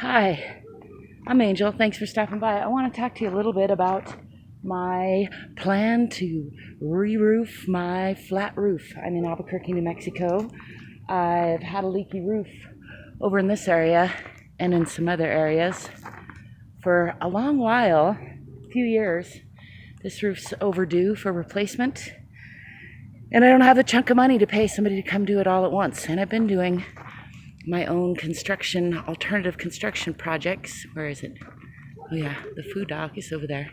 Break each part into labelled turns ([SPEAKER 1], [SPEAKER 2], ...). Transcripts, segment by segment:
[SPEAKER 1] Hi, I'm Angel. Thanks for stopping by. I want to talk to you a little bit about my plan to re-roof my flat roof. I'm in Albuquerque, New Mexico. I've had a leaky roof over in this area and in some other areas for a long while, a few years. This roof's overdue for replacement, and I don't have the chunk of money to pay somebody to come do it all at once. And I've been doing my own alternative construction projects. Where is it? Oh yeah, the food dock is over there.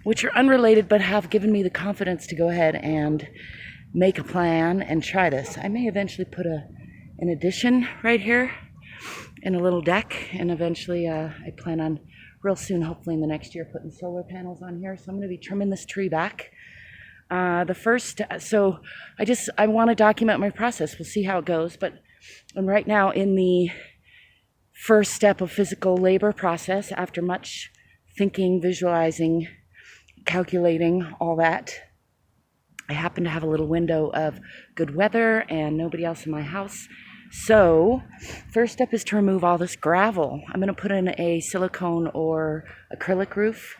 [SPEAKER 1] Which are unrelated but have given me the confidence to go ahead and make a plan and try this. I may eventually put an addition right here and a little deck, and eventually I plan on real soon, hopefully in the next year, putting solar panels on here. So I'm going to be trimming this tree back. I want to document my process. We'll see how it goes, but I'm right now in the first step of physical labor process after much thinking, visualizing, calculating, all that. I happen to have a little window of good weather and nobody else in my house. So first step is to remove all this gravel. I'm going to put in a silicone or acrylic roof,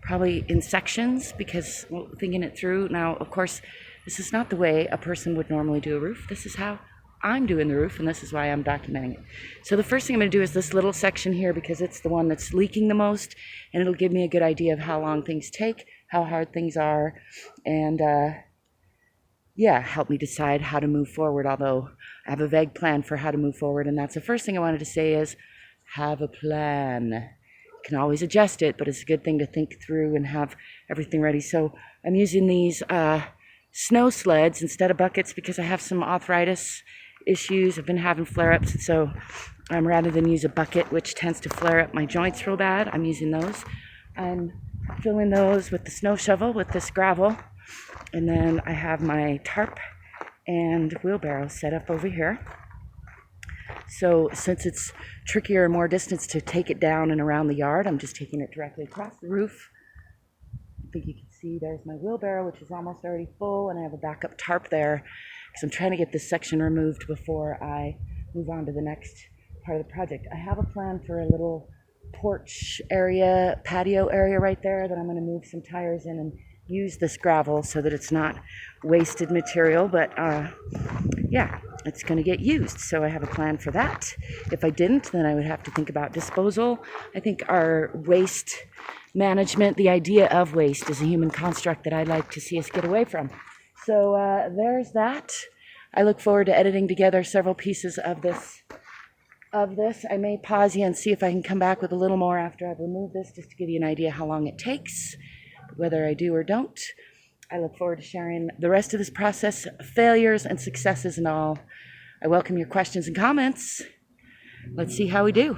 [SPEAKER 1] probably in sections, because thinking it through. Now, of course, this is not the way a person would normally do a roof. This is how I'm doing the roof, and this is why I'm documenting it. So the first thing I'm going to do is this little section here, because it's the one that's leaking the most, and it'll give me a good idea of how long things take, how hard things are, and help me decide how to move forward, although I have a vague plan for how to move forward. And that's the first thing I wanted to say is have a plan. You can always adjust it, but it's a good thing to think through and have everything ready. So I'm using these snow sleds instead of buckets because I have some arthritis issues. I've been having flare-ups, so rather than use a bucket, which tends to flare up my joints real bad, I'm using those. I'm filling those with the snow shovel with this gravel, and then I have my tarp and wheelbarrow set up over here. So since it's trickier and more distance to take it down and around the yard, I'm just taking it directly across the roof. I think you can see there's my wheelbarrow, which is almost already full, and I have a backup tarp there because I'm trying to get this section removed before I move on to the next part of the project. I have a plan for a little porch area, patio area right there that I'm going to move some tires in and use this gravel so that it's not wasted material, but it's going to get used. So I have a plan for that. If I didn't, then I would have to think about disposal. I think our waste management, the idea of waste, is a human construct that I'd like to see us get away from. So there's that. I look forward to editing together several pieces of this. I may pause you and see if I can come back with a little more after I've removed this, just to give you an idea how long it takes, whether I do or don't. I look forward to sharing the rest of this process, failures and successes and all. I welcome your questions and comments. Let's see how we do.